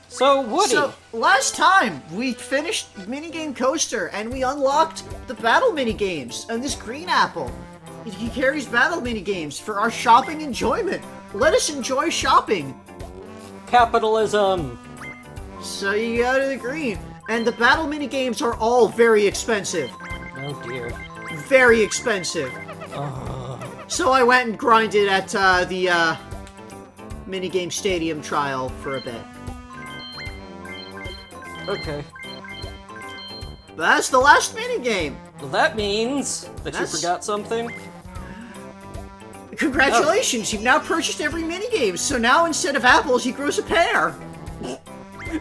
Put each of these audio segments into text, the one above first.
So, Woody. So, last time, we finished Minigame Coaster, and we unlocked the battle minigames, and this green apple. He carries battle minigames for our shopping enjoyment. Let us enjoy shopping. Capitalism. So you go to the green, and the battle minigames are all very expensive. Oh dear. Very expensive. So I went and grinded at the minigame stadium trial for a bit. Okay. But that's the last minigame. Well, that means that you forgot something. Congratulations, you've now purchased every minigame, so now instead of apples, he grows a pear.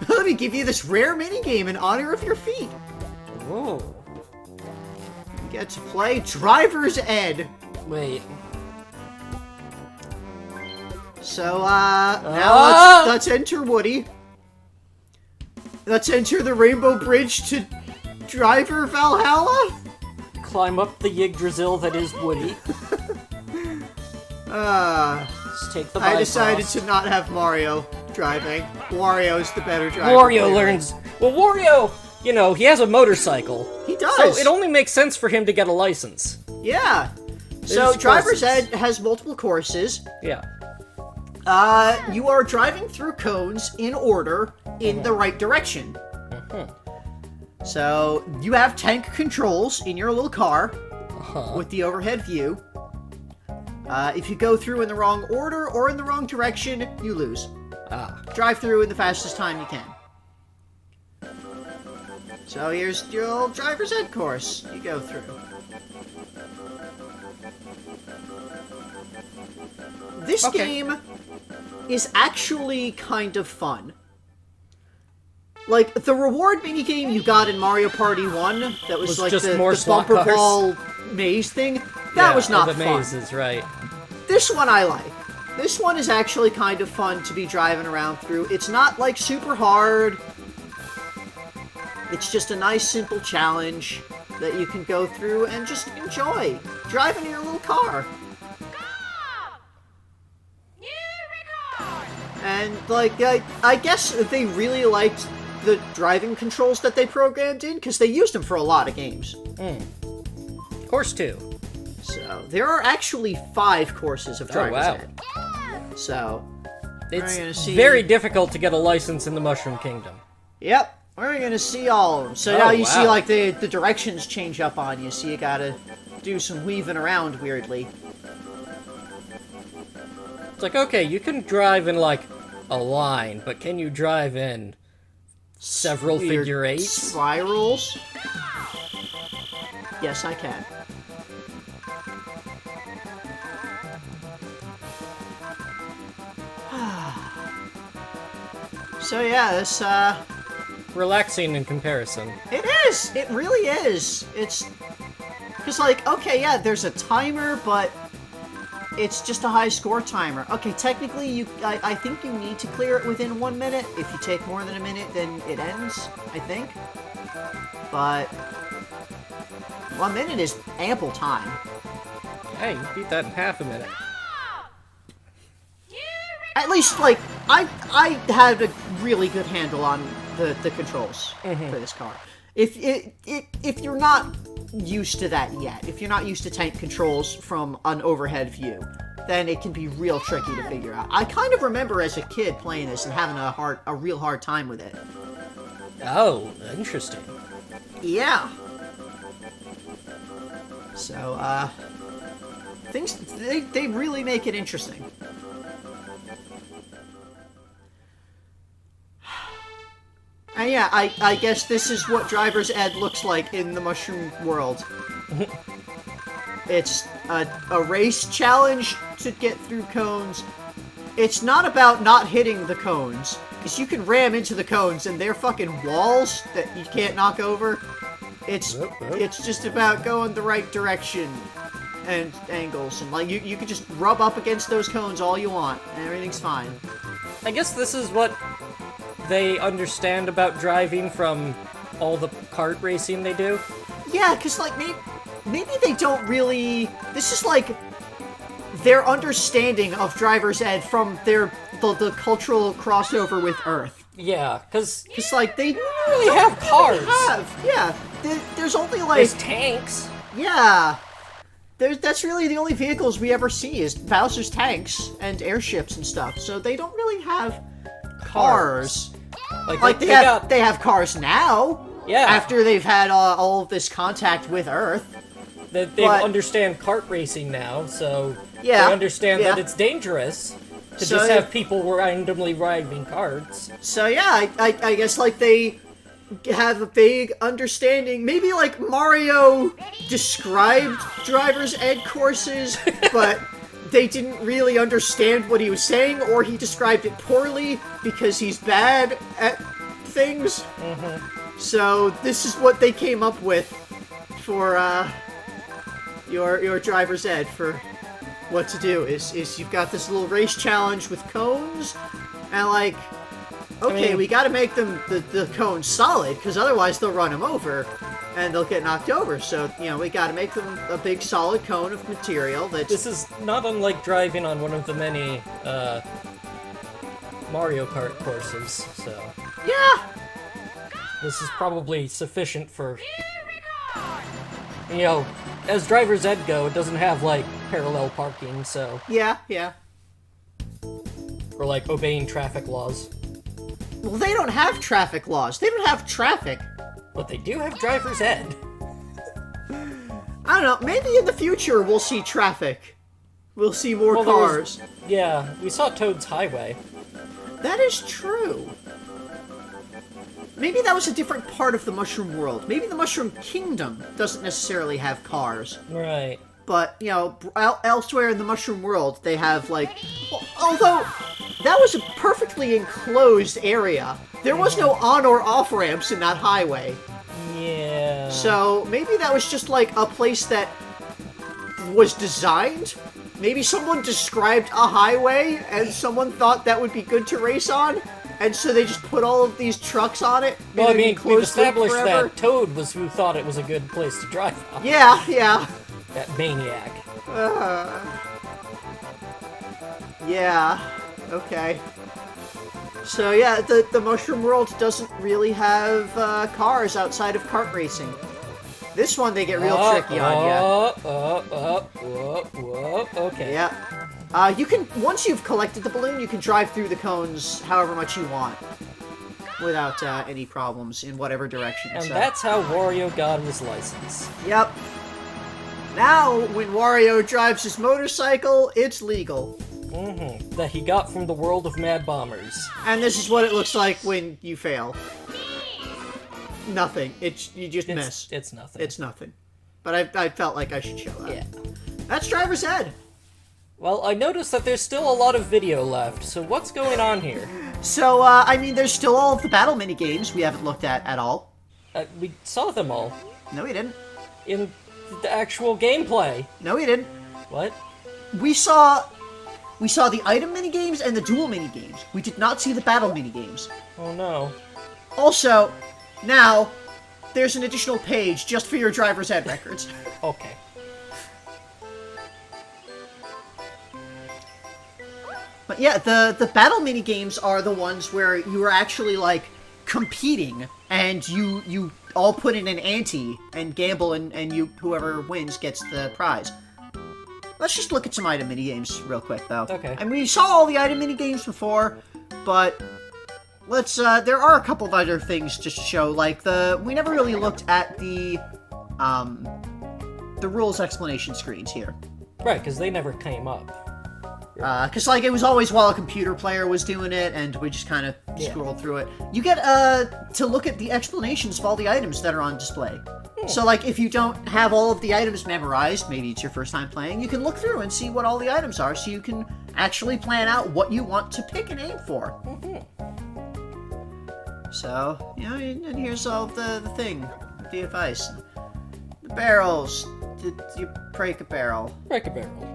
Let me give you this rare minigame in honor of your feat. Whoa. You get to play Driver's Ed. Wait. So, now let's enter Woody. Let's enter the Rainbow Bridge to Driver Valhalla. Climb up the Yggdrasil that is Woody. Just take the I decided Bifrost. to not have Mario driving. Wario's the better driver. Wario learns... Well, Wario, you know, he has a motorcycle. He does. So it only makes sense for him to get a license. Yeah. So There's Driver's courses. Ed has multiple courses. Yeah. You are driving through cones in order in the right direction. So you have tank controls in your little car with the overhead view. If you go through in the wrong order or in the wrong direction, you lose. Drive through in the fastest time you can. So here's your old Driver's Ed course you go through. This game is actually kind of fun. Like, the reward minigame you got in Mario Party 1, that was like just the more slot bumper cars. ball maze thing, that was not the fun. mazes, right. This one I like. This one is actually kind of fun to be driving around through. It's not, like, super hard. It's just a nice, simple challenge that you can go through and just enjoy driving your little car. And, like, I guess they really liked the driving controls that they programmed in, because they used them for a lot of games. Course 2. So, there are actually 5 courses of Driver's wow. Ed. So, It's gonna see- very difficult to get a license in the Mushroom Kingdom. yep, we're gonna see all of them. So Oh, now you wow. see, like, the directions change up on you, so you gotta do some weaving around weirdly. It's like, okay, you can drive in, like, a line, but can you drive in several Weird figure eights? spirals. Yes, I can. So yeah, this Relaxing in comparison. it is. It really is. It's because, like, okay, yeah, there's a timer, but it's just a high score timer. Okay, technically, I think you need to clear it within 1 minute. If you take more than a minute, then it ends, I think. But 1 minute is ample time. Hey, you beat that in half a minute. At least, like, I had a really good handle on the controls for this car. If you're not used to that yet, if you're not used to tank controls from an overhead view, then it can be real tricky to figure out. I kind of remember as a kid playing this and having a real hard time with it. Oh, interesting. Yeah. So, things, they really make it interesting. And yeah, I guess this is what Driver's Ed looks like in the Mushroom World. It's a race challenge to get through cones. It's not about not hitting the cones, because you can ram into the cones and they're fucking walls that you can't knock over. It's just about going the right direction and angles, and like you can just rub up against those cones all you want, and everything's fine. I guess this is what they understand about driving from all the kart racing they do. Yeah, because, like, maybe they don't really... This is, like, their understanding of Driver's Ed from their, the cultural crossover with Earth. Yeah, because It's like, they don't really have cars. Yeah, there's only, like... There's tanks. Yeah. That's really the only vehicles we ever see is Bowser's tanks and airships and stuff. So they don't really have cars. Like they have cars now. Yeah. After they've had all of this contact with Earth. They understand kart racing now, so Yeah, they understand yeah. that it's dangerous to So just have people randomly driving karts. So yeah, I guess like they have a vague understanding. Maybe like Mario described driver's ed courses, but they didn't really understand what he was saying, or he described it poorly because he's bad at things. So this is what they came up with for your driver's ed for what to do. Is you've got this little race challenge with cones, and like, okay, we got to make them the cones solid, because otherwise they'll run them over and they'll get knocked over. So we got to make them a big solid cone of material. This is not unlike driving on one of the many Mario Kart courses. So yeah. this is probably sufficient for, as driver's ed go, it doesn't have, like, parallel parking, so... Yeah. Or, like, obeying traffic laws. Well, they don't have traffic laws. They don't have traffic. But they do have driver's ed. I don't know. Maybe in the future we'll see traffic. We'll see more cars. Yeah, we saw Toad's Highway. That is true. Maybe that was a different part of the Mushroom World. Maybe the Mushroom Kingdom doesn't necessarily have cars. Right. But, elsewhere in the Mushroom World, they have, like... Well, although, that was a perfectly enclosed area. There was no on or off ramps in that highway. Yeah. So, maybe that was just, like, a place that was designed. Maybe someone described a highway, and someone thought that would be good to race on. And so they just put all of these trucks on it. Well, I mean, we've established that Toad was who thought it was a good place to drive on. Yeah. That maniac. Yeah. Okay. So yeah, the Mushroom World doesn't really have cars outside of kart racing. This one they get real tricky on you. Okay. Yeah. You can, once you've collected the balloon, you can drive through the cones however much you want. Without any problems in whatever direction. And that's how Wario got his license. Yep. Now, when Wario drives his motorcycle, it's legal. That he got from the world of Mad Bombers. And this is what it looks like when you fail. Nothing. You just miss. It's nothing. It's nothing. But I felt like I should show that. Yeah. That's driver's ed. Well, I noticed that there's still a lot of video left, so what's going on here? So, there's still all of the battle mini-games we haven't looked at all. We saw them all. No, we didn't. In the actual gameplay. No, we didn't. What? We saw the item mini-games and the duel mini-games. We did not see the battle mini-games. Oh no. Also, now, there's an additional page just for your driver's ed records. Okay. But yeah, the battle mini-games are the ones where you are actually, like, competing, and you all put in an ante and gamble, and whoever wins gets the prize. Let's just look at some item mini-games real quick, though. Okay. And we saw all the item mini-games before, but let's, there are a couple of other things to show, like we never really looked at the rules explanation screens here. Right, because they never came up. Because, like, it was always while a computer player was doing it, and we just kind of scrolled through it. You get, to look at the explanations of all the items that are on display. So, like, if you don't have all of the items memorized, maybe it's your first time playing, you can look through and see what all the items are, so you can actually plan out what you want to pick and aim for. So, and here's all the thing, the advice. The barrels. You break a barrel. Break a barrel.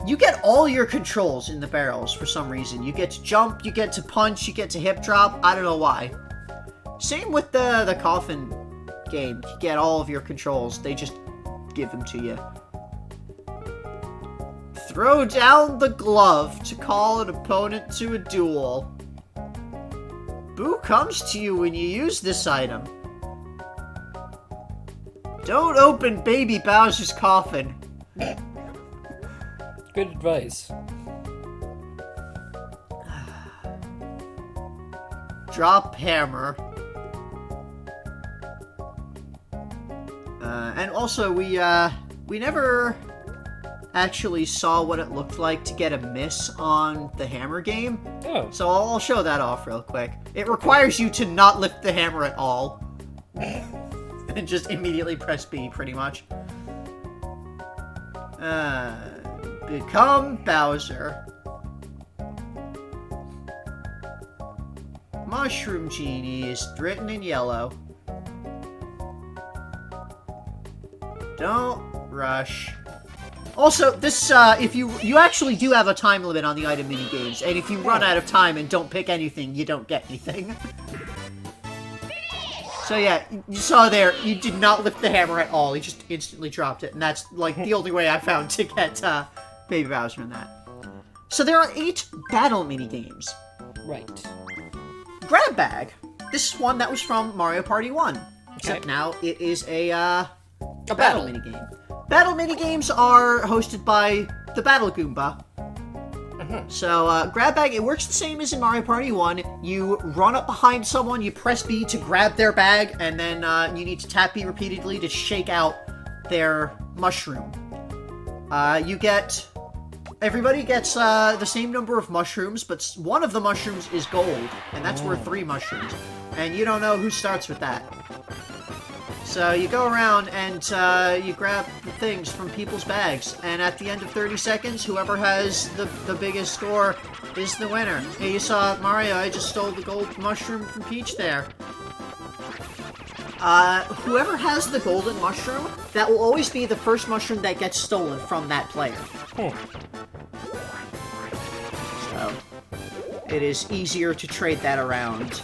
You get all your controls in the barrels for some reason. You get to jump, you get to punch, you get to hip drop. I don't know why. Same with the coffin game. You get all of your controls. They just give them to you. Throw down the glove to call an opponent to a duel. Boo comes to you when you use this item. Don't open Baby Bowser's coffin. Good advice. Drop hammer. And also, we never actually saw what it looked like to get a miss on the hammer game. Oh. So I'll show that off real quick. It requires you to not lift the hammer at all. And just immediately press B, pretty much. Become Bowser. Mushroom Genie is written in yellow. Don't rush. Also, this, if you actually do have a time limit on the item mini games, and if you run out of time and don't pick anything, you don't get anything. So yeah, you saw there, you did not lift the hammer at all, he just instantly dropped it, and that's, like, the only way I found to get, Baby Bowser in that. So there are 8 battle mini-games. Right. Grab Bag. This is one that was from Mario Party 1. Except Okay. now it is a battle minigame. Battle minigames are hosted by the Battle Goomba. So, Grab Bag, it works the same as in Mario Party 1. You run up behind someone, you press B to grab their bag, and then you need to tap B repeatedly to shake out their mushroom. Everybody gets the same number of mushrooms, but one of the mushrooms is gold, and that's worth 3 mushrooms. And you don't know who starts with that. So you go around and you grab the things from people's bags, and at the end of 30 seconds, whoever has the biggest score is the winner. Hey, you saw Mario, I just stole the gold mushroom from Peach there. Whoever has the golden mushroom, that will always be the first mushroom that gets stolen from that player. So, it is easier to trade that around.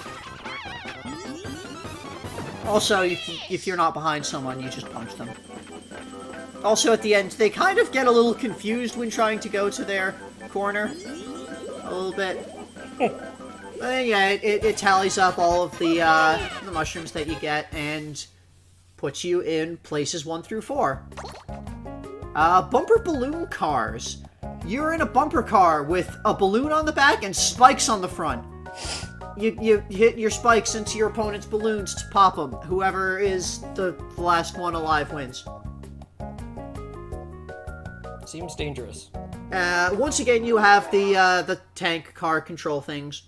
Also, if you're not behind someone, you just punch them. Also, at the end, they kind of get a little confused when trying to go to their corner. A little bit. But then, yeah, it tallies up all of the mushrooms that you get and puts you in places 1 through 4. Bumper balloon cars. You're in a bumper car with a balloon on the back and spikes on the front. You hit your spikes into your opponent's balloons to pop them. Whoever is the last one alive wins. Seems dangerous. Once again, you have the tank car control things.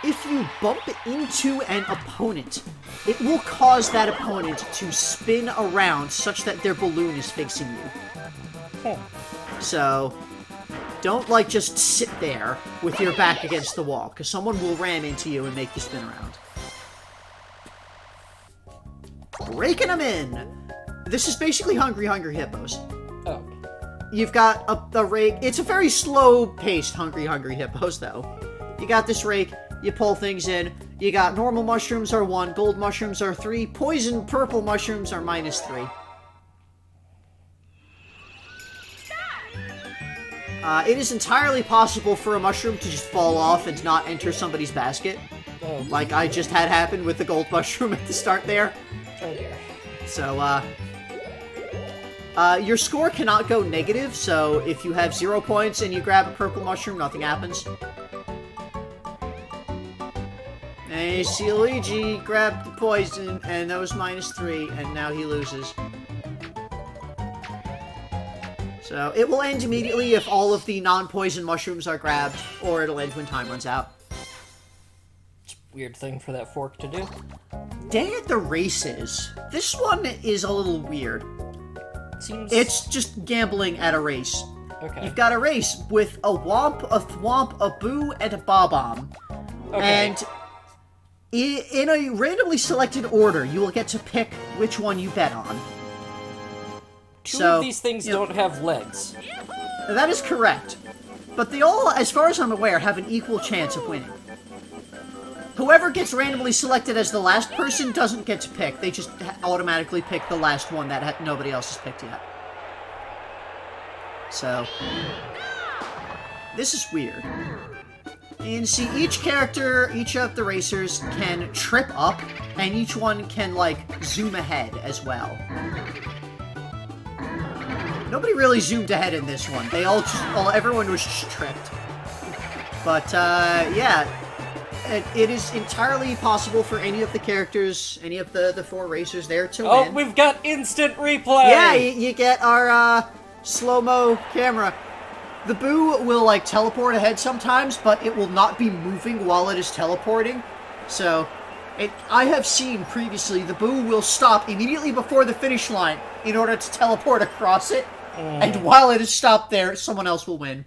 If you bump into an opponent, it will cause that opponent to spin around such that their balloon is facing you. So, don't, like, just sit there with your back against the wall, because someone will ram into you and make you spin around. Raking them in! This is basically Hungry Hungry Hippos. Oh. You've got a rake. It's a very slow-paced Hungry Hungry Hippos, though. You got this rake, you pull things in, you got normal mushrooms are 1, gold mushrooms are 3, poison purple mushrooms are -3. It is entirely possible for a mushroom to just fall off and not enter somebody's basket. Oh. Like I just had happen with the gold mushroom at the start there. Oh dear. So, your score cannot go negative, so if you have 0 points and you grab a purple mushroom, nothing happens. And you see Luigi grab the poison, and that was -3, and now he loses. So, it will end immediately if all of the non-poison mushrooms are grabbed, or it'll end when time runs out. Weird thing for that fork to do. Day at the Races. This one is a little weird. Seems... It's just gambling at a race. Okay. You've got a race with a Womp, a Thwomp, a Boo, and a Bob-omb. Okay. And in a randomly selected order, you will get to pick which one you bet on. Two of these things don't have legs. That is correct. But they all, as far as I'm aware, have an equal chance of winning. Whoever gets randomly selected as the last person doesn't get to pick. They just automatically pick the last one that nobody else has picked yet. So, this is weird. And see, each character, each of the racers can trip up, and each one can, like, zoom ahead as well. Nobody really zoomed ahead in this one. They all just, well, everyone was just tripped. But, yeah. It is entirely possible for any of the characters, any of the 4 racers there to win. Oh, we've got instant replay! Yeah, you get our, slow-mo camera. The Boo will, like, teleport ahead sometimes, but it will not be moving while it is teleporting. So, I have seen previously the Boo will stop immediately before the finish line in order to teleport across it. And while it is stopped there, someone else will win.